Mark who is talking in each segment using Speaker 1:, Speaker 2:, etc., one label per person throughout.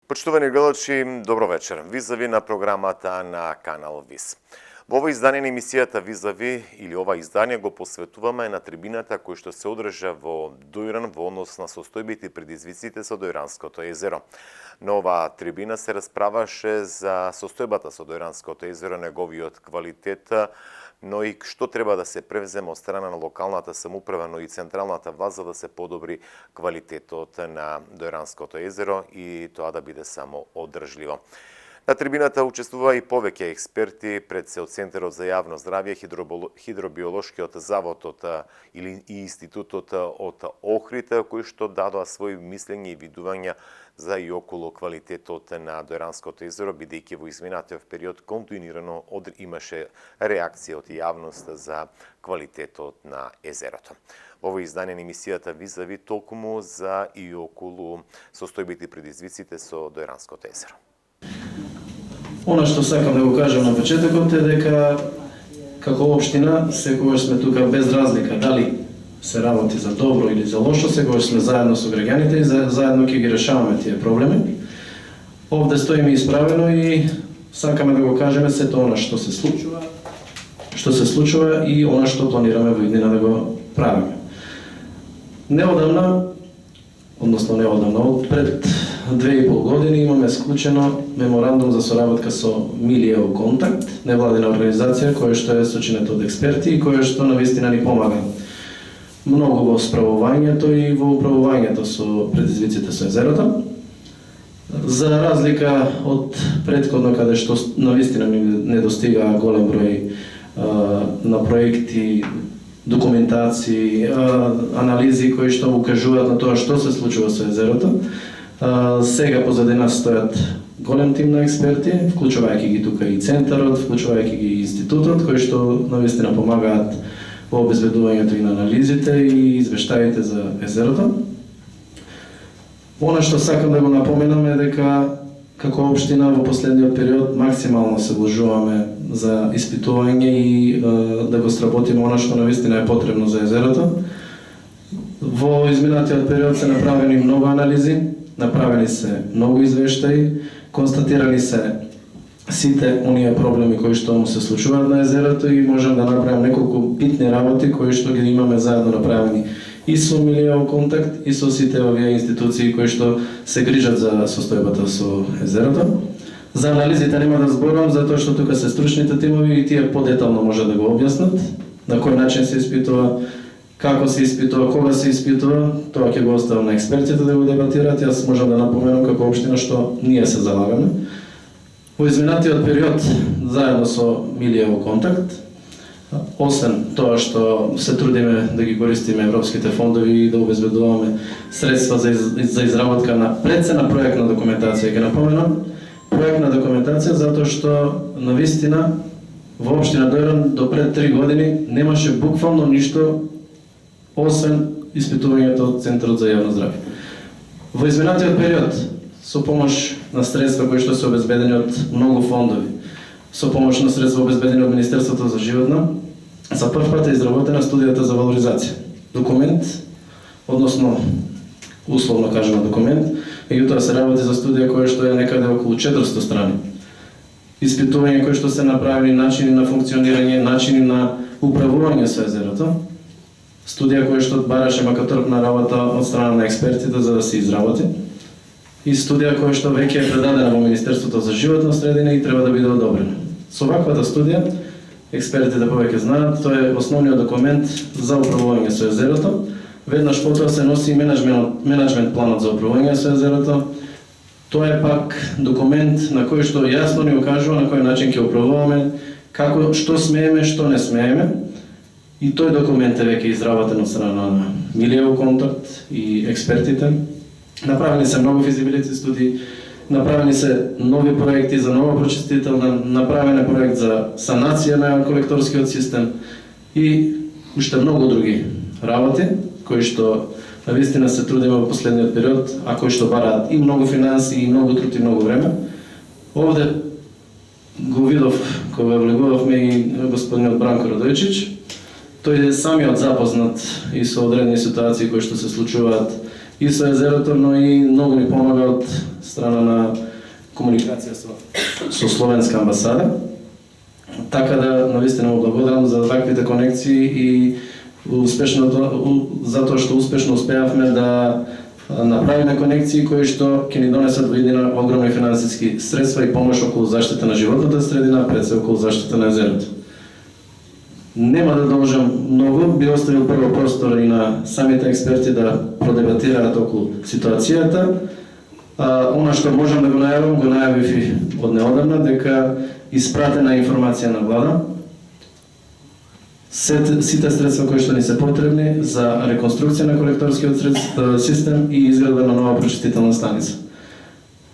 Speaker 1: Почитувани гледачи, добро вечер. Визави на програмата на Канал ВИС. Во ова издание на емисијата Визави или ова издание го посветуваме на трибината кој што се одржа во Дојран во однос на состојбите и предизвиците со Дојранското езеро. На оваа трибина се расправаше за состојбата со Дојранското езеро, неговиот квалитет, но и што треба да се превземе од страна на локалната самоуправа, но и централната власт за да се подобри квалитетот на Дојранското езеро и тоа да биде само одржливо. На трибината учествува и повеќе експерти пред се од Центарот за јавно здравје, Хидробиолошкиот завод или и Институтот од Охрид, кои што дадоа своји мислења и видувања за и околу квалитетот на Дојранското езеро, бидејќи во изминатиот период континуирано имаше реакција од јавност за квалитетот на езерото. Во овој издание на емисијата Визави толкому за и околу состојбите и предизвиците со Дојранското езеро.
Speaker 2: Она што сакам да го кажам на почетокот е дека како општина секогаш сме тука без разлика дали се работи за добро или за лошо, секогаш сме заедно со граѓаните и заедно ќе ги решаваме тие проблеми. Овде стоиме исправено и сакаме да го кажеме сето она што се случува и она што планираме во иднина да го правиме. Неодамна, пред 2,5 години имаме склучено меморандум за соработка со Милиево Контакт, невладина организација која што е сочинета од експерти и која што навистина ни помага многу во справувањето и во управувањето со предизвиците со езерото. За разлика од претходно каде што навистина ни недостига голем број на проекти, документации, анализи кои што укажуваат на тоа што се случува со езерото. Сега позади нас стојат голем тим на експерти, вклучувајќи ги тука и Центарот, вклучувајќи ги и Институтот, кои што навистина помагаат во обезбедувањето и на анализите и извештаите за езерото. Она што сакам да го напоменам е дека како општина во последниот период максимално се вложуваме за испитување и да го сработиме она што навистина е потребно за езерото. Во изминатиот период се направени многу анализи, направени се многу извештаи, констатирани се сите оние проблеми кои што му се случуваат на езерото и можам да направам неколку битни работи кои што ги имаме заедно направени и со Милиево Контакт и со сите овие институции кои што се грижат за состојбата со езерото. За анализите нема да зборувам затоа што тука се стручните тимови и тие подетално може да го објаснат на кој начин се испитува, како се испитува, кога се испитува, тоа ќе го оставам на експертите да го дебатираат. Јас можам да напоменам како општина што ние се залагаме. Во изминатиот период, заедно со Милиево Контакт, освен тоа што се трудиме да ги користиме европските фондови и да обезбедуваме средства за изработка на прецена проектна документација, ќе напоменам, проектна документација затоа што навистина во општина Дојран до пред 3 години немаше буквално ништо освен испитувањето од Центарот за јавно здравје. Во изминатиот период, со помош на средства кои што се обезбедени од многу фондови, со помош на средства обезбедени од Министерството за животна, за прв пат е изработена студијата за валоризација. Документ, односно условно кажано документ, меѓутоа се работи за студија која што е некаде околу 400 страни. Испитување кои што се направени, начини на функционирање, начини на управување со езерото, студија која што бараше макаторпна работа од страна на експертите за да се изработи и студија која што веќе е предадена во Министерството за животна средина и треба да биде одобрена. Со ваквата студија, експертите повеќе знаат, тоа е основниот документ за управување со езерото. Веднаш потоа се носи менаџмент планот за управување со езерото. Тоа е пак документ на кој што јасно ни укажува на кој начин ќе управуваме, како, што смееме, што не смееме. И тој документ е веќе изработен од страна на Милиево Контакт и експертите. Направени се многу физибилити студии, направени се нови проекти за нова прочистителна, направен е проект за санација на колекторскиот систем и уште многу други работи кои што а вистина се трудиме во последниот период, а кои што бараат и многу финанси, и многу труд, и многу време. Овде го видов кога влегувавме и господинот Бранко Радојчич. Тој е самиот запознат и со одредени ситуации кои што се случуваат и со езерото, но и многу ни помага од страна на комуникација со Словенска амбасада. Така да, навистина му благодарам за таквите конекции и затоа што успешно успеавме да направиме конекции кои што ќе ни донесат во иднина огромни финансиски средства и помош околу заштита на животната средина, пред се околу заштита на езерото. Нема да должам многу, би оставил прво простор и на самите експерти да продебатираат околу ситуацијата. Она што можам да го најавив и од неодамна, дека испратена информација на влада, сите средства кои што ни се потребни за реконструкција на колекторскиот систем и изградба на нова прочистителна станица.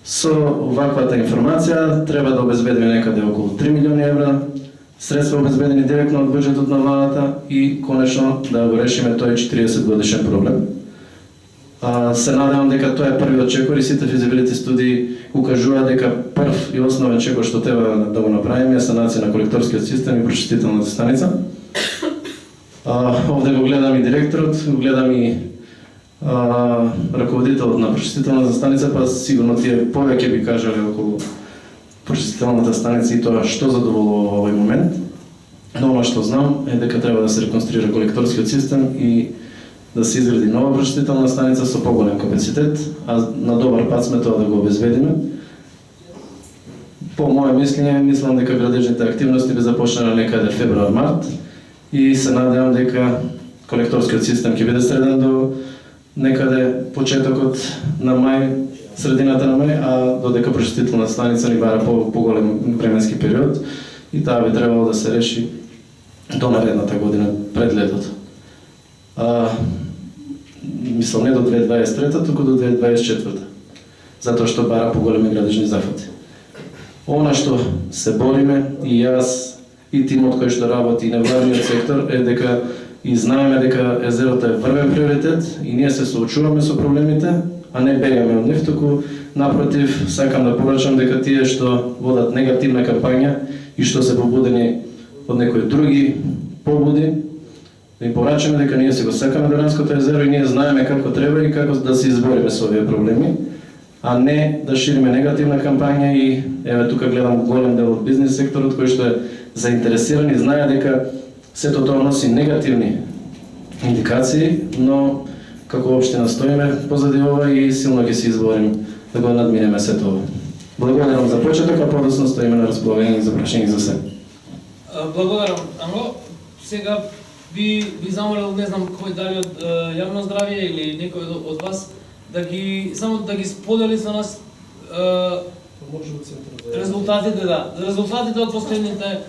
Speaker 2: Со ваквата информација треба да обезбедиме некаде околу 3 милиони евра, средства обезбедени директно од буџетот на владата и конечно да го решиме тој 40 годишен проблем. Се надевам дека тоа е првиот чекор и сите физибилити студии укажуваат дека прв и основен чекор што треба да го направиме е санација на колекторскиот систем и прочистителната станица. Овде го гледам и директорот, го гледам и раководителот на прочистителната станица, па сигурно тие повеќе би кажале околу прочистителната станица и тоа што задоволува во овој момент. Но она што знам е дека треба да се реконструира колекторскиот систем и да се изгради нова прочистителна станица со поголем капацитет, а на добар пат сме тоа да го обезбедиме. По моје мислење, мислам дека градежните активности би започнале некаде февруар-март и се надевам дека колекторскиот систем ќе биде среден до некаде почетокот на мај, средината на мај, а додека прочистителна станица ни бара поголем временски период и таа би требало да се реши до наредната година пред летото. Мислам не до 2023, туку до 2024, затоа што бара поголеми градежни зафати. Она што се бориме и јас и тимот кој што работи и невладниот сектор е дека и знаеме дека езерото е првен приоритет и ние се соочуваме со проблемите, а не бегаме од нив, туку напротив сакам да порачам дека тие што водат негативна кампања и што се побудени од некои други побуди, да им порачаме дека ние се го сакаме Доранското езеро и ние знаеме како треба и како да се избориме со овие проблеми, а не да шириме негативна кампања и еве тука гледам голем дел од бизнес секторот кој што е заинтересиран и знае дека сето тоа носи негативни индикации, но како општина стоиме позади ова и силно ќе се изборим да го надминеме сето ова. Благодарам за почеток, а подоцна стоиме на располагање за прашања за се.
Speaker 3: Благодарам, Анго. Сега би замолил, не знам кој дали од јавно здравје или некој од вас да ги само да ги сподели со нас резултатите од последните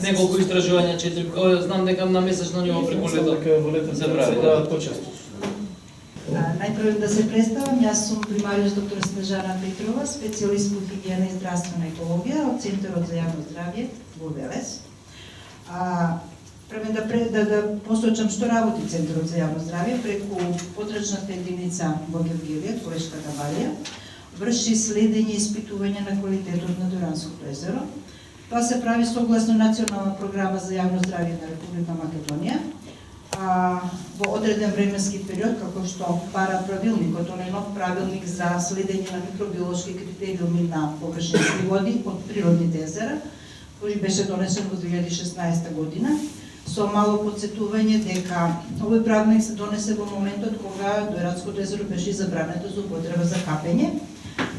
Speaker 3: неколку истражувања, 4, знам дека на месечно ниво преку лето се прави.
Speaker 4: Најпрво да се представам, јас сум примариус доктор Снежана Петрова, специјалист по хигиена и здравствена екологија од Центарот за јавно здравје во Велес. Према да посочам што работи Центарот за јавно здравје преку потрачната единица во Георгиевија, колешката Балија, врши следење и испитување на квалитетот на Доранското езеро. Тоа се прави согласно Национална програма за јавно здравје на Република Македонија во одреден временски период, како што бара правилникот, оној нов правилник за следење на микробиолошки критериуми на површински води од природните езера, кој беше донесен во 2016 година, со мало подсетување дека овој правилник се донесе во моментот кога Доранското езеро беше забрането за употреба за капење,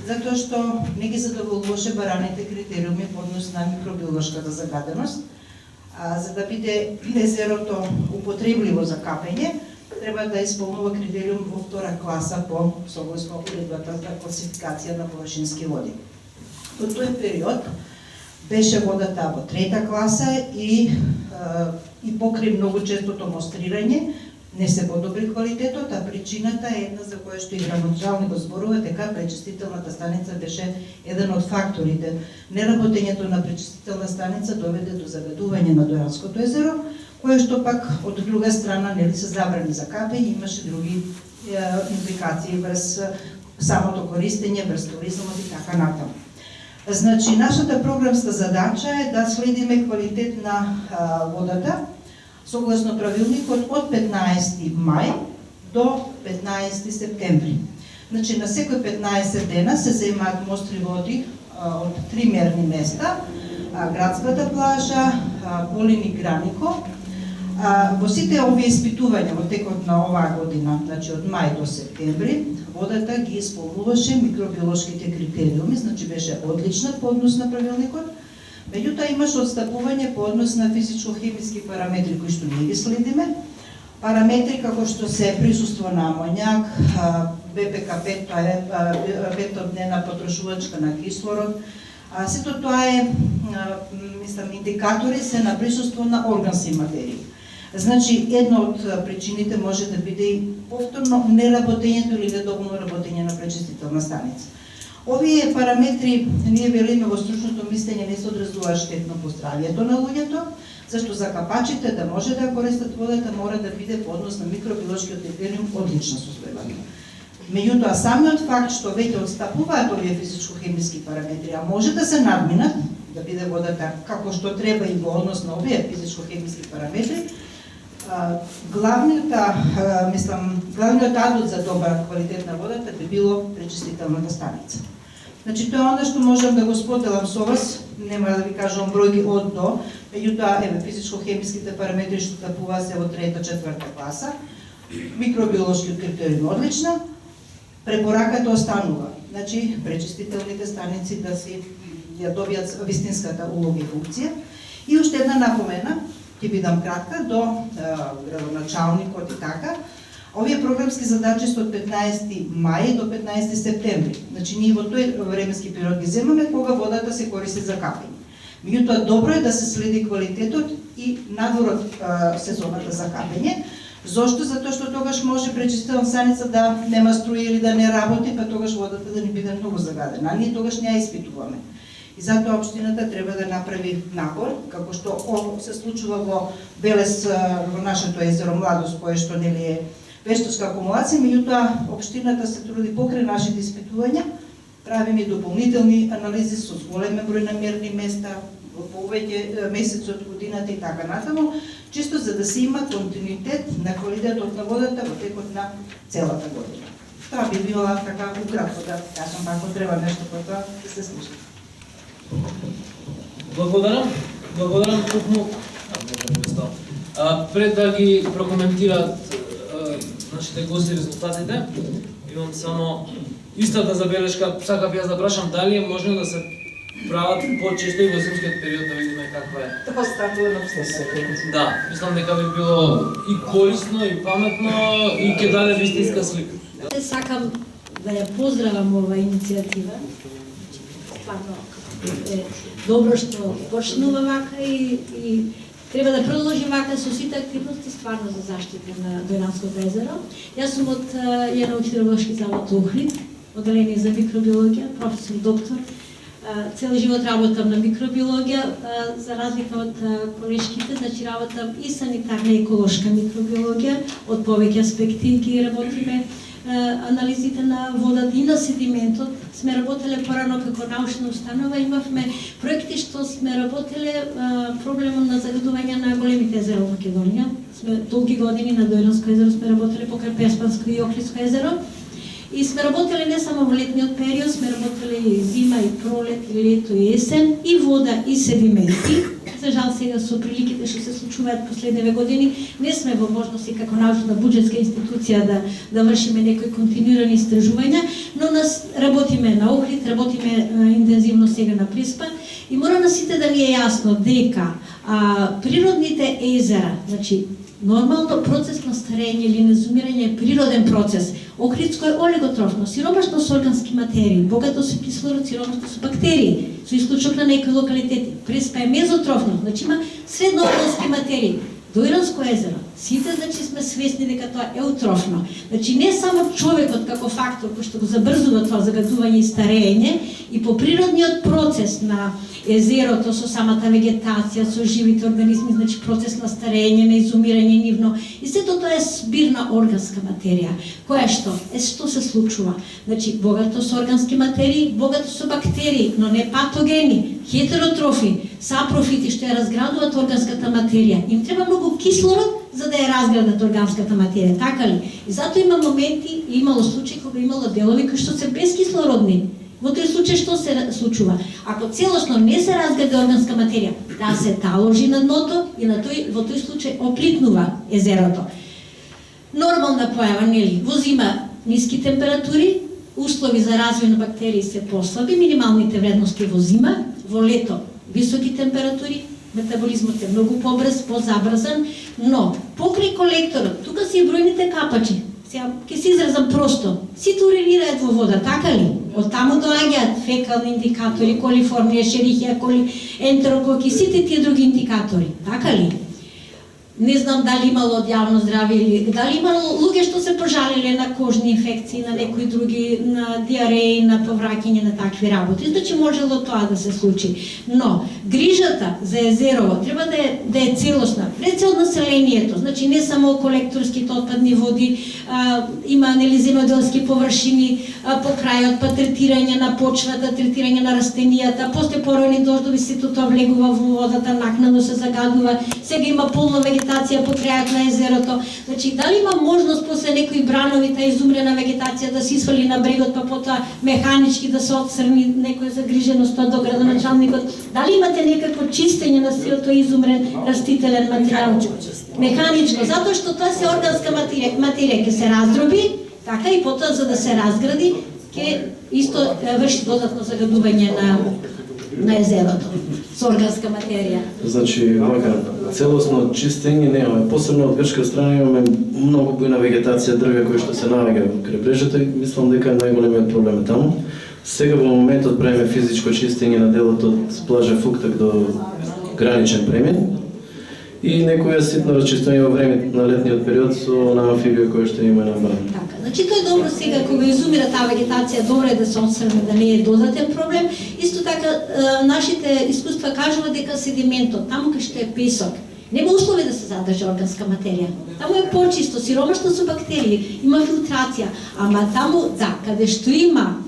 Speaker 4: затоа што не ги задоволуваше бараните критериуми по однос на микробиолошката загаденост. За да биде езерото употребливо за капење, треба да исполнува критериум во втора класа по согласно уредбата за класификација на површински води. Во тој период беше водата во трета класа и покрај многу честото мострирање не се подобри квалитетот, а причината е една за која што и грамоначални го зборува, дека пречистителната станица беше еден од факторите. Неработењето на пречистителна станица доведе до загадување на Доранското езеро, кое што пак од друга страна нели се забрани за капење, имаше други импликации врз самото користење, врз туризмот и така натаму. Значи, нашата програмска задача е да следиме квалитет на водата согласно правилникот од 15 мај до 15 септември. Значи, на секој 15 дена се земаат мостри води од 3 мерни места, градската плажа, Полин и Гранико. Во сите овие испитувања во текот на оваа година, значи од мај до септември, водата ги исполнуваше микробиолошките критериуми, значи беше одлична по однос на правилникот. Меѓутоа имаше отстапување по однос на физичко-хемиски параметри кои што ние ги следиме. Параметри како што се присуство на амоњак, БПК-5, тоа е бетодневна потрошувачка на кислород. Сето тоа е, мислам, индикатори се на присуство на органски материи. Значи, една од причините може да биде и повторно неработењето или недоволно работење на пречистителна станица. Овие параметри, ние велиме во стручното мислење, не се одразуваат штетно по здравјето на луѓето, зашто закапачите да може да користат водата мора да биде по однос на микробиолошкиот критериум одлична состојба. Меѓутоа, самиот факт што веќе отстапуваат овие физичко-хемиски параметри, а може да се надминат, да биде водата како што треба и во однос на овие физичко-хемиски параметри, главниот адут за добра квалитет на водата би било пречистителната станица. Значи, тоа е оно што можам да го споделам со вас, нема да ви кажам бројки од до, меѓутоа, еве, физичко-хемиските параметри што стапуваат се во 3-4 класа, микробиолошкиот критериум одлична, препораката останува. Значи, пречистителните станици да си ја добијат вистинската улога и функција. И уште една напомена, ќе бидам кратка, до градоначалникот и така. Овие програмски задачи се од 15 мај до 15 септември. Значи, ние во тој временски период ги земаме кога водата се користи за капење. Меѓутоа, добро е да се следи квалитетот и надвор од сезоната за капење. Зошто? Затоа што тогаш може пречистителна станица да нема струја или да не работи, па тогаш водата да ни биде многу загадена. А ние тогаш не ја испитуваме. И затоа општината треба да направи напор, како што се случува во Велес, во нашето езеро Младост, кое што нели е вештачка акумулација, меѓутоа општината се труди покрај нашите испитувања, правиме дополнителни анализи со голем број на мерни места, во повеќе месеци од годината и така натаму, чисто за да се има континуитет на квалитетот на водата во текот на целата година. Тоа би била така укратко да кажам, ако треба нешто по тоа да се слуша.
Speaker 3: Благодарам токму. Пред да ги прокоментираат нашите гости резултатите, имам само истата забелешка, сакав јас да прашам дали е можно да се прават почесто и во зимскиот период, да видиме каква е.
Speaker 4: Тоа статува на обследување.
Speaker 3: Да, мислам дека би било и корисно, и паметно, и ќе даде вистинска слика.
Speaker 5: Сакам да ја поздравам ова иницијатива. Стварно е добро што почнува вака и треба да продолжи вака со сите активности стварно за заштита на Дојранското езеро. Јас сум од научно-филолошки завод Охрид, оделение за микробиологија, професор доктор. Цел живот работам на микробиологија, за разлика од колешките, значи работам и санитарна и еколошка микробиологија, од повеќе аспекти ги работиме. Анализите на водата и на седиментот. Сме работеле порано како научна установа, имавме проекти што сме работеле проблемот на загадување на големите езера во Македонија. Сме долги години на Дојранско езеро сме работеле покрај Песпанско и Охридско езеро. И сме работеле не само во летниот период, сме работеле и зима, и пролет, и лето, и есен, и вода, и седименти. За жал сега со приликите што се случуваат последниве години, не сме во можности како научна буџетска институција да вршиме некои континуирани истражувања, но нас работиме на Охрид, работиме интензивно сега на Приспан и мора на сите да ни е јасно дека природните езера, значи нормално процес на старење или на изумирање е природен процес. Охридско е олиготрофно, сиромашно со органски материи, богато со кислород, сиромашно со бактерии, со исклучок на некои локалитети. Преспа е мезотрофно, значи има средно органски материи. до Иранско езеро, сите значи сме свесни дека тоа е еутрофно. Значи не само човекот како фактор кој што го забрзува тоа загадување и старење, и по природниот процес на езерото со самата вегетација, со живите организми, значи процес на старење, на изумирање нивно, и сето тоа е збирна органска материја, која што се случува. Значи богато со органски материи, богато со бактерии, но не патогени, хетеротрофи, сапрофити што ја разградуваат органската материја. Им треба многу кислород за да ја разградат органската материја, така ли? И затоа има моменти, имало случаи кога имало делови кои што се безкислородни. Во тој случај што се случува? Ако целосно не се разгради органска материја, да се таложи на дното и во тој случај оплитнува езерото. Нормална појава, нели? Во зима ниски температури, услови за развој на бактерии се послаби, минималните вредности во зима, во лето високи температури, метаболизмот е многу побрз, позабрзан, но покрај колекторот, тука се и бројните капачи. Сега ќе се изразам просто. Сите уринираат во вода, така ли? Од таму доаѓаат фекални индикатори, колиформија, шерихија, ентерококи, сите тие други индикатори, така ли? Не знам дали имало од јавно здравје или дали имало луѓе што се пожалиле на кожни инфекции, на некои други, на диареи, на повраќање на такви работи. Значи можело тоа да се случи. Но грижата за езерово треба да е целосна пред цел населението. Значи не само колекторските отпадни води, има нели земјоделски површини по крајот, па третирање на почвата, третирање на растенијата, после поројни дождови сето тоа влегува во водата, накнадно се загадува. Сега има полна вегетација по крајот на езерото. Значи, дали има можност после некои бранови таа изумрена вегетација да се исвали на брегот, па потоа механички да се отсрни некоја загриженост до градоначалникот? Дали имате некакво чистење на сиот тој изумрен растителен материјал? Механичко, затоа што тоа се органска материја ќе се раздроби, така и потоа за да се разгради, ќе исто врши додатно загадување на езерото со органска материја.
Speaker 2: Значи, целосно чистење немаме. Посебно од грчка страна имаме многу бујна вегетација, дрвја кои што се наоѓа во крайбрежјето и мислам дека најголемиот проблем е таму. Сега во моментот правиме физичко чистење на делот од плажа Фуктак до граничен премин и некоја ситно расчистување во време на летниот период со на амфибија која што има на бран.
Speaker 5: Така, значи тоа е добро сега кога изумира таа вегетација, добро е да се отстрани, да не е додатен проблем. Исто така нашите искуства кажуваат дека седиментот, таму кај што е песок, нема услови да се задржи органска материја. Таму е почисто, сиромашно со бактерии, има филтрација, ама таму, да, каде што има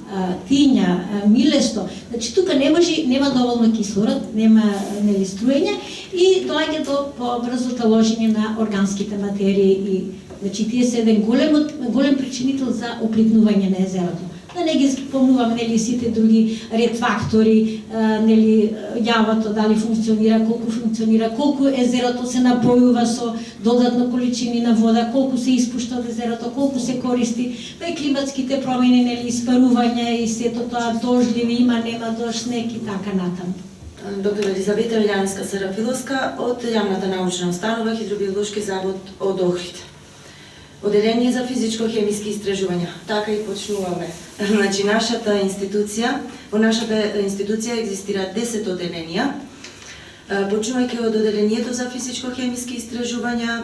Speaker 5: тиња, милесто, значи тука нема доволно кислород, нема нели струење и доаѓа до побрзо таложење на органските материи и значи тие се еден голем причинител за оплитнување на езерото. Да не ги спомнувам нели сите други ред фактори, нели јавото дали функционира, колку езерото се напојува со додатно количини на вода, колку се испушта од езерото, колку се користи, па и климатските промени, нели испарување и сето тоа дождливи, има, нема дожд, снег и така натаму.
Speaker 6: Доктор Елизавета Вилјанска-Сарафиловска од јавната научна установа Хидробиолошки завод од Охрид. Оделение за физичко-хемиски истражувања. Така и почнуваме. Значи, во нашата институција екзистираат 10 оделенија. Почнувајќи од оделението за физичко-хемиски истражувања,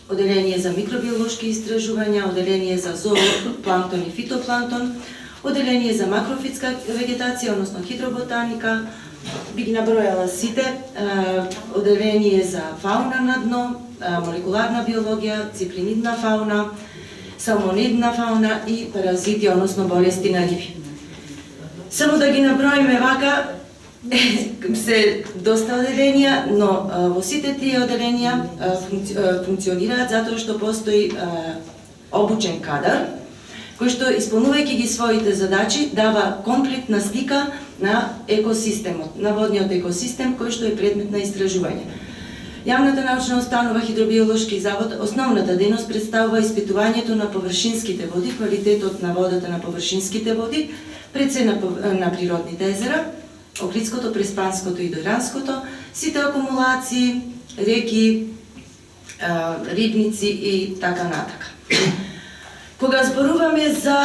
Speaker 6: оделение за микробиолошки истражувања, оделение за зоопланктон и фитопланктон, оделение за макрофитска вегетација, односно хидроботаника, би ги набројала сите, оделение за фауна на дно, молекуларна биологија, циклинидна фауна, салмонидна фауна и паразити, односно болести на риби. Само да ги наброиме вака, се доста оделенија, но во сите тие оделенија функционираат затоа што постои обучен кадар, кој што, исполнувајќи ги своите задачи, дава комплетна слика на екосистемот, на водниот екосистем, кој што е предмет на истражување. Јавната научна установа Хидробиолошки завод, основната дејност представува испитувањето на површинските води, квалитетот на водата на површинските води, пред се на природните езера, Охридското, Преспанското и Дојранското, сите акумулации, реки, рибници и така натака. Кога зборуваме за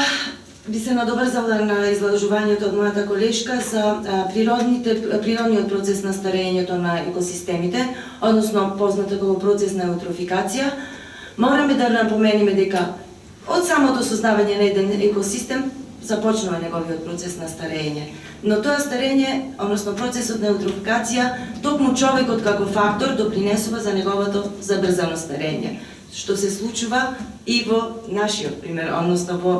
Speaker 6: би се надоврзала на изложувањето од мојата колешка за природниот процес на старењето на екосистемите, односно познато како процес на еутрофикација. Мораме да напомениме дека од самото создавање на еден екосистем започнува неговиот процес на старење. Но тоа старење, односно процесот на еутрофикација, токму човекот како фактор допринесува за неговото забрзано старење, што се случува и во нашиот пример, односно во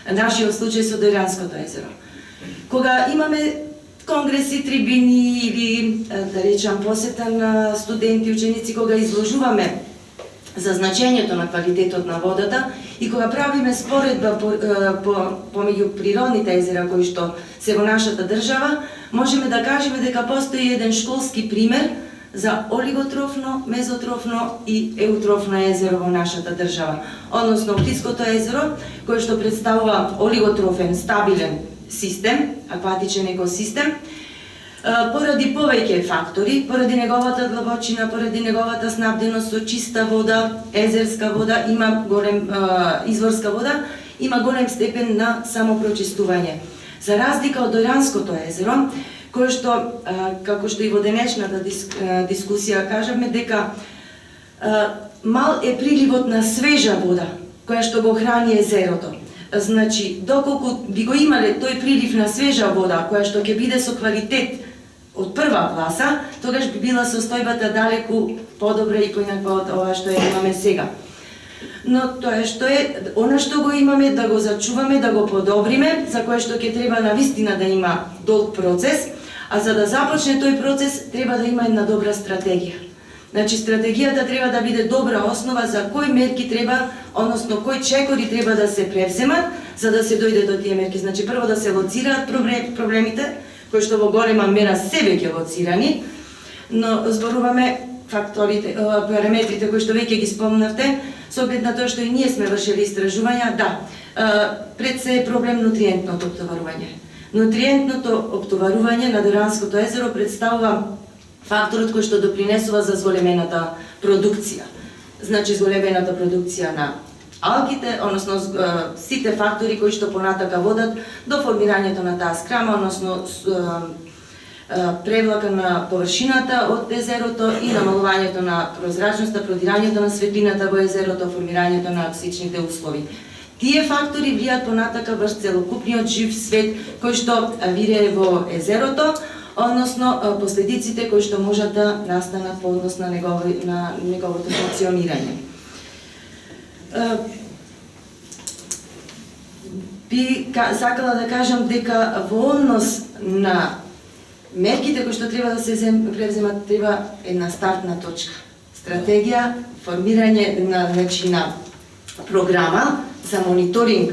Speaker 6: нашиот случај со Дојранското езеро. Кога имаме конгреси, трибини или, да речам, посета на студенти, ученици, кога изложуваме за значењето на квалитетот на водата и кога правиме споредба помеѓу природните езера кои што се во нашата држава, можеме да кажеме дека постои еден школски пример за олиготрофно, мезотрофно и еутрофно езеро во нашата држава. Односно, Плиското езеро, кое што представува олиготрофен, стабилен систем, акватичен екосистем, поради повеќе фактори, поради неговата длабочина, поради неговата снабденост со чиста вода, езерска вода, има голем изворска вода, има голем степен на самопрочистување. За разлика од Дојранското езеро, кое што, како што и во денешната дискусија кажавме, дека мал е приливот на свежа вода, која што го храни езерото. Значи, доколку би го имале тој прилив на свежа вода, која што ќе биде со квалитет од прва класа, тогаш би била состојбата далеку подобра и поинаква од ова што ја имаме сега. Но тоа што е, она што го имаме, да го зачуваме, да го подобриме, за кое што ќе треба навистина да има долг процес, а за да започне тој процес, треба да има една добра стратегија. Значи, стратегијата треба да биде добра основа за кои мерки треба, односно кои чекори треба да се превземат, за да се дојде до тие мерки. Значи, прво да се лоцираат проблемите, кои што во голема мера се веќе лоцирани, но зборуваме факторите, параметрите кои што веќе ги спомнавте, со оглед на тоа што и ние сме вршили истражувања, да, пред се е проблем нутриентното оптоварување. Нутриентното оптоварување на Дојранското езеро представува факторот кој што допринесува за зголемената продукција. Значи, зголемената продукција на алгите, односно сите фактори кои што понатака водат до формирањето на таа скрама, односно превлака на површината од езерото и намалувањето на прозрачноста, продирањето на светлината во езерото, формирањето на аксичните услови. Тие фактори влијат понатака врз целокупниот жив свет кој што вирее во езерото, односно последиците кои што можат да настанат по однос на неговото функционирање. Би сакала да кажам дека во однос на мерките кои што треба да се превземат, треба една стартна точка. Стратегија, формирање на програма за мониторинг,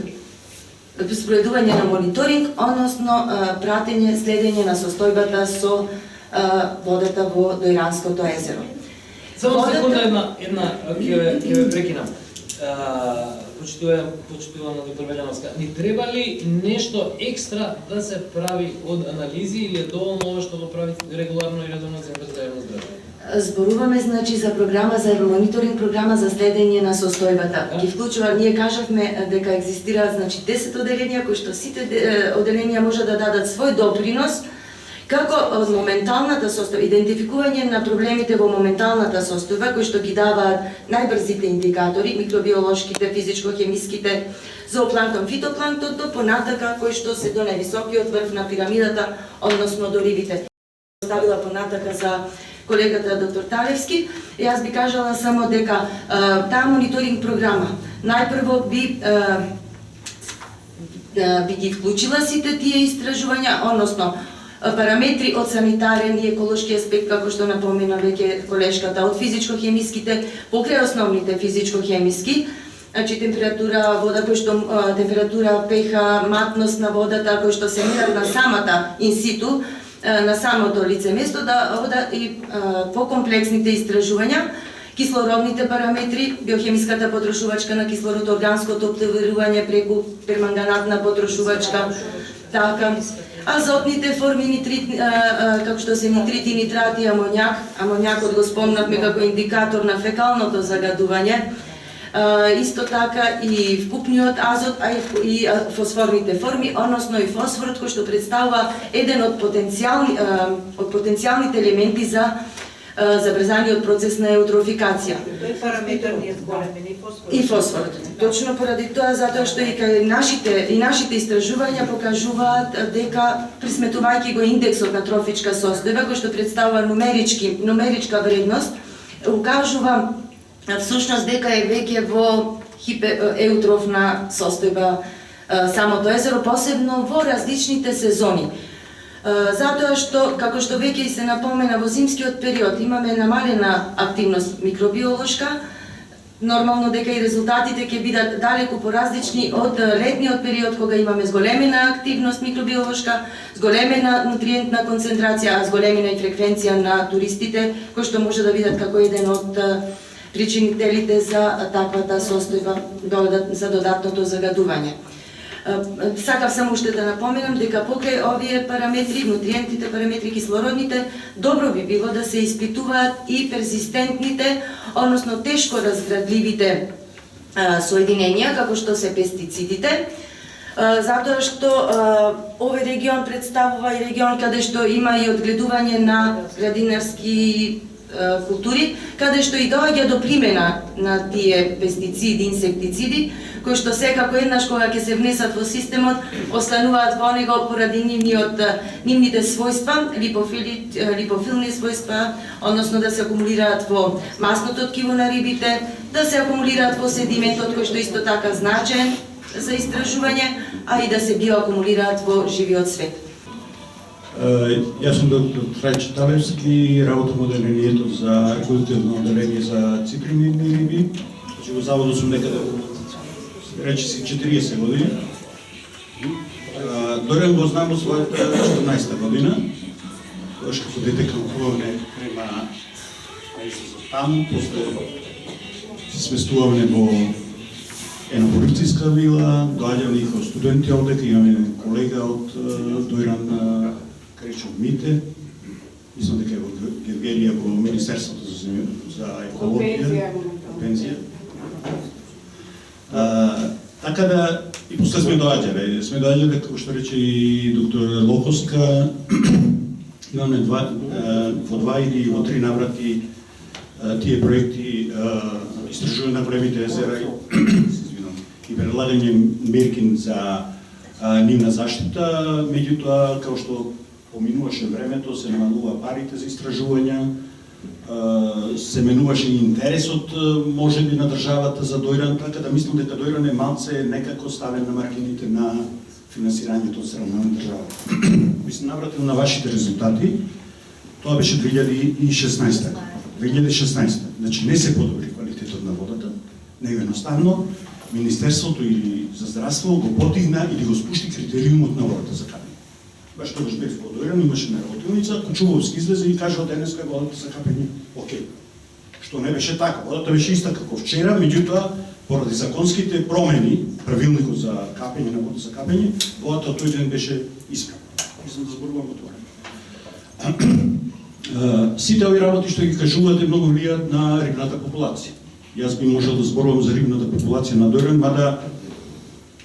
Speaker 6: спроведување на мониторинг, односно пратење, следење на состојбата со водата во Дојранското езеро.
Speaker 3: Само секунда, една ќе ве прекинам. Почитувана доктор Велјановска, ни треба ли нешто екстра да се прави од анализи или е доволно ова што го прави регуларно и редовно Центарот за јавно здравје?
Speaker 6: Зборуваме, значи, за програма за мониторинг, програма за следење на состојбата. Ги вклучува, ние кажавме дека екзистираат, значи, 10 оделенија кои што сите оделенија може да дадат свој допринос како од моменталната состојба, идентификување на проблемите во моменталната состојба, кои што ги даваат најбрзите индикатори, микробиолошките, физичко-хемиските, зоопланктон, фитопланктон, до понатака кои што се до највисокиот врв на пирамидата, односно до рибите. Ставила понатака за колегата доктор Талевски, и јас би кажала само дека таа мониторинг програма најпрво би ги вклучила сите тие истражувања, односно параметри од санитарен и еколошки аспект, како што напомена веќе колешката, од физичко-хемиските, покрај основните физичко-хемиски, значи температура, вода кој што температура, pH, матност на водата кој што се мерат на самата инситу, на самото лице место, да ода и покомплексните истражувања, кислородните параметри, биохемиската потрошувачка на кислород, органското оптоварување преку перманганатна потрошувачка, така, азотните форми, како што се нитрити, нитрати, амоњак. Амоњакот го спомнавме како индикатор на фекалното загадување. Исто така и вкупниот азот, а и фосфорните форми, односно и фосфорот кој што представува еден од потенцијалните елементи за забрзаниот процес на еутрофикација.
Speaker 4: Тој параметар не е зголемен и фосфорот.
Speaker 6: И фосфорот. Точно поради тоа, затоа што и нашите истражувања покажуваат дека присметувајќи го индексот на трофичка состојба, кој што представува нумеричка вредност, укажува всушност дека е веќе во еутрофна состојба самото езеро, посебно во различните сезони. Затоа што, како што веќе и се напомена, во зимскиот период имаме намалена активност микробиолошка, нормално дека и резултатите ќе бидат далеку поразлични од летниот период, кога имаме зголемена активност микробиолошка, зголемена нутриентна концентрација, зголемена и фреквенција на туристите, кои што може да видат како еден од причинителите за таквата состојба, за додатното загадување. Сакав само уште да напоменам дека покрај овие параметри, нутриентите параметри, кислородните, добро би било да се испитуваат и перзистентните, односно тешко разградливите соединенија, како што се пестицидите, затоа што овој регион представува и регион каде што има и одгледување на градинарски култури, каде што и доаѓа до примена на тие пестициди, инсектициди, кои што секако еднаш кога ќе се внесат во системот, остануваат во него поради нивните својства, липофилни својства, односно да се акумулираат во масното ткиво на рибите, да се акумулираат во седиментот, кој што исто така значаен за истражување, а и да се биоакумулираат во живиот свет.
Speaker 7: Јас сум доктор Трајчо Талевски, работам во одделението за реколтивно одделение за ципринидни риби. Значи во заводот сум некаде речиси 40 години. Дојден го знам од својата 14 година, тогаш како дете калкувавме према на излезот таму, после се сместувавме во една полициска вила, доаѓавме и како студенти овде, имаме колега од Дојран Кречов Мите, мислам дека е во Гевгелија во Министерството за екологија, пензија. Така да, и после сме доаѓале, како што рече и доктор Лоховска, имаме во два или во три наврати тие проекти истражување на големите езера и предлагање мерки за нивна заштита, меѓутоа, како што поминуваше времето, се намалува парите за истражувања, се менуваше и интересот можеби на државата за Дојран, така да мислам дека Дојран е малце некако ставен на маргините на финансирањето од страна на државата. Мислам, навратил на вашите резултати, тоа беше 2016 година. 2016, значи не се подобри квалитетот на водата, него едноставно Министерството или за здравство го потигна или го спушти критериумот на водата за капење. Баш тогаш бев во Дојран, имаше наработилница, Кочувовски излезе и кажа денеска водата за капење, окей. Што не беше така, водата беше иста како вчера, меѓутоа, поради законските промени, правилникот за капење на вода за капење, водата тој ден беше исправна. Мислам да зборувам отворено. Сите овие работи што ги кажувате многу влијаат на рибната популација. Јас би можел да зборувам за рибната популација на Дојран, мада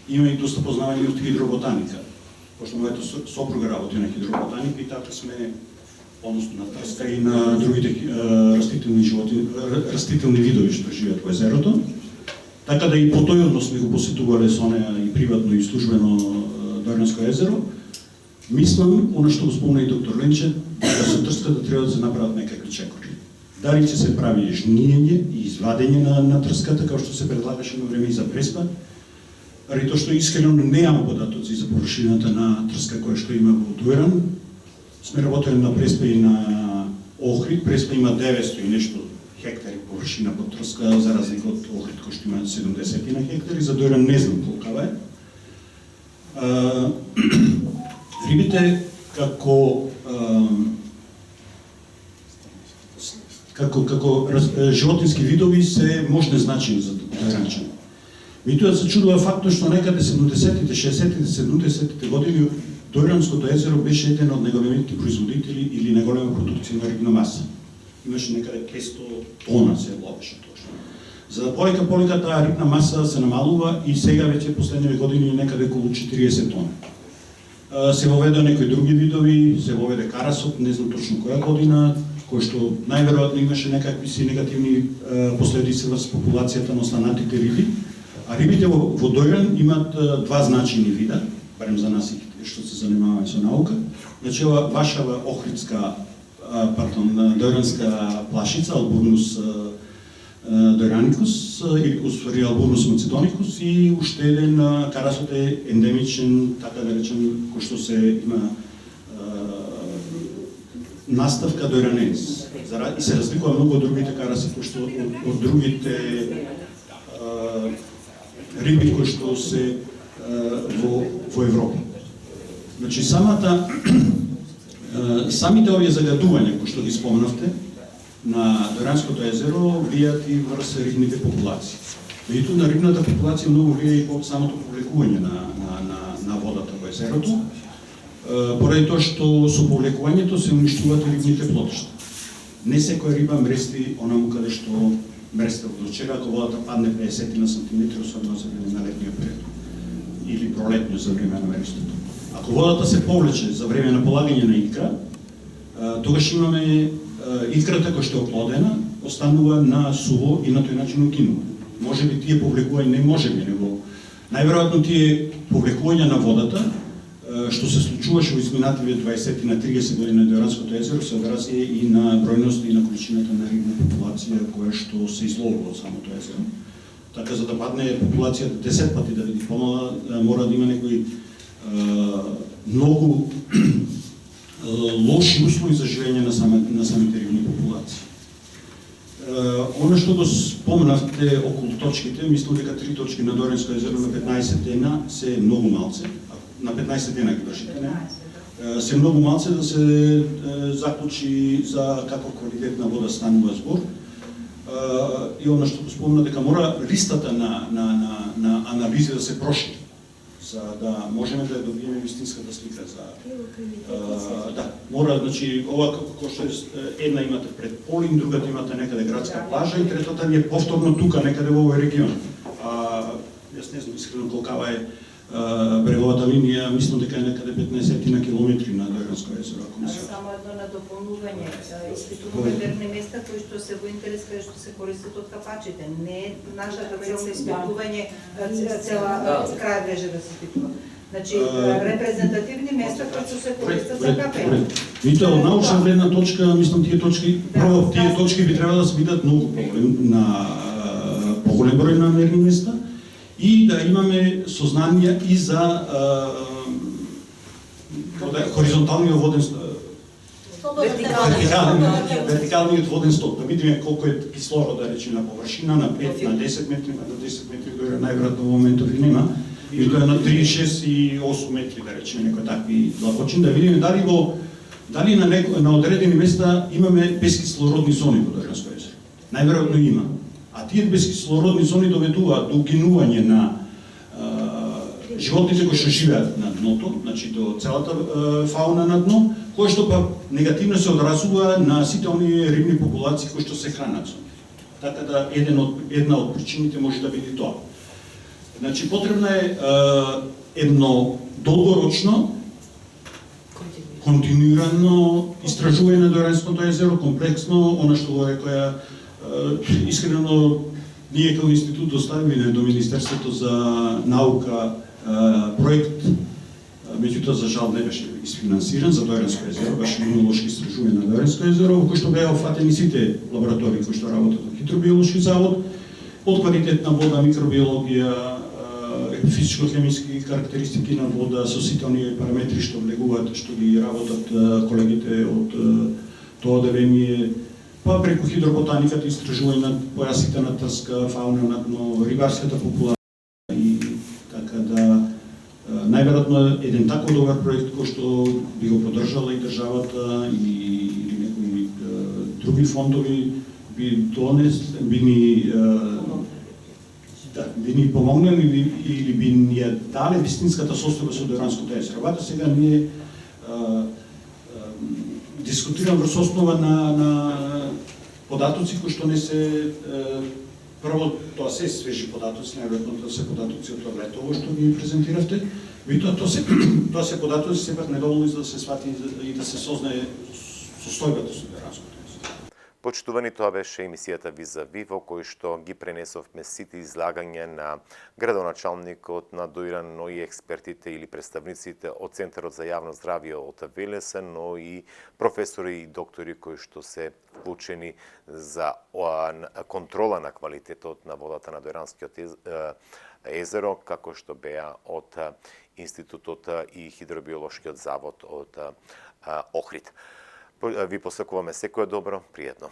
Speaker 7: има и доста познавање од хидроботаника. Пошто моето сопруга работи на хидроботаника и така сме, односно на трска и на другите растителни видови што живеат во езерото. Така да и по тој однос сме го посетувале со неа и приватно и службено Дојранско езеро. Мислам, она што го спомна и доктор Ленче, дека со трската треба да се направат некакви чекори. Дали ќе се прави жниење и извадење на трската, како што се предлагаше на време и за Преспа, ради тоа што искрено немам податоци за површината на трска која што има во Дојран. Сме работели на Преспа и на Охрид. Преспа има 900 и нешто хектари површина под трска, за разлика од Охрид кој што има 70 на хектари. За Дојран не знам колкава е. Рибите како животински видови се можни значаи за дојранчани. Меѓутоа се чудува фактот што некаде 70-тите, 60-тите, 70-тите години Дојранското езеро беше еден од најголемите производители или најголема продукција на рибна маса. Имаше некаде 500 тона се ловеше тоа. За да полека таа рибна маса се намалува и сега веќе последниве години некаде околу 40 тони. Се воведе некои други видови, се воведе карасот, не знам точно која година, кој што најверојатно имаше некакви си негативни последици врз популацијата на останатите риби. А рибите во Дојран имаат два значајни вида, барем за нас што се занимаваме со наука. Значи ова вашава охридска, дојранска плашица, Албурнус дојраникус, или уствари Албурнус macedonicus, и уште еден карасот е ендемичен, така да речем, кој што се има наставка дојраненс. И се разликува многу од другите караси, кои што од другите риби кои што се во Европа. Значи самите овие загадувања кои што ги споменавте на Дојранското езеро влијаат и врз рибните популации. Меѓутоа на рибната популација многу влијае и по самото повлекување на водата во езерото, поради тоа што со повлекувањето се уништуваат рибните плотишта. Не секоја риба мрести онаму каде што мресте од вчера, ако водата падне 50 на сантиметри, особено за време на летниот период или пролетниот за време на меристото. Ако водата се повлече за време на полагање на икра, тогаш имаме икрата која што е оплодена, останува на суво и на тој начин угинува. Може би тие повлекувања, не може би, него најверојатно тие повлекувања на водата, што се случуваше во изминативите 20 на 30 години на Дојранското езеро, се одрази и на бројност и на количината на рибна популација која што се изловува од самото езеро. Така за да падне популацијата 10 пати да биде помала, мора да има некои многу лоши услови за живење на самите рибни популации. Оно што го споменавте околу точките, мислам дека 3 точки на Дојранско езеро на 15 дена се многу малце. На 15 дена ги вршите, не? Се многу малце да се заклучи за каков квалитет на вода станува збор. И оно што го спомна дека мора листата на анализи да се прошири, за да можеме да добиеме вистинската слика за да, мора, значи, ова како што една имате пред Полин, другата имате некаде градска плажа и третата ни е повторно тука, некаде во овој регион. Јас не знам искрено колкава е бреговата линија, мислам дека е некаде 15 на километри на Дојранско езеро, ако не се.
Speaker 4: Само едно надополнување, испитуваме верни места кои што се во интерес, кај што се користат од капачите. Не е нашата цел за испитување цела крај мрежа да се испитува. Значи, репрезентативни места кои што се користат за капење.
Speaker 7: Мито, од научна гледна точка, мислам тие точки, прво тие точки би требало да се видат многу поголем број на мерни места, и да имаме сознание и за хоризонталниот воден вертикалниот воден сток, да видиме колку е кислород, да речеме, на површина, на 5, на 10 метри, на 10 метри, дојде најверојатно во моментов и нема, и тоа е на 3, 6 и 8 метри, да речеме, некои такви длабочини, да видиме дали на одредени места имаме безкислородни зони во Дојранско езеро. Најверојатно има. А тие безкислородни зони доведуваат до угинување на животните кои што живеат на дното, значи до целата фауна на дно, кој што па негативно се одразува на сите оние рибни популации кои што се хранат со нив. Така да една од причините може да биде тоа. Значи потребно е едно долгорочно континуирано истражување на Дојранското езеро, комплексно, она што го рекоја искрено ние како институт доставивме до Министерството за наука проект, меѓутоа за жал не беше isfinansиран за Дојранско езеро, беше имунолошки истражување на Дојранско езеро, во кој што беа офатени сите лаборатории кои што работат во хидробиолошки завод, од квалитет на вода, микробиологија, физичко-хемиски карактеристики на вода, со сите оние параметри што влегуваат, што ги работат колегите од тоа одделение, па преку хидроботаниката, истражување на појасите на трска, фауна на дно, рибарската популација и така да најверојатно еден таков добар проект кој што би го поддржала и државата или некои други фондови би ни помогнали или би ни ја дале вистинската состојба со Дојранското езеро. Вака сега ние дискутирам врз основа на податоци кои што не се Прво, тоа се свежи податоци, најверојатно тоа се податоци од тоа лето, што ги презентиравте. Меѓутоа, тоа се податоци сепак недоволни за да се свати и да се сознае состојбата со Деранското езеро.
Speaker 1: Почитувани, тоа беше емисијата Визави, во кој што ги пренесовме сите излагања на градоначалникот на Доиран, но и експертите или представниците од Центарот за јавно здравје од Велеса, но и професори и доктори кои што се вклучени за контрола на квалитетот на водата на Доиранскиот езеро, како што беа од Институтот и Хидробиолошкиот завод од Охрид. Ви посакуваме секое добро, пријатно.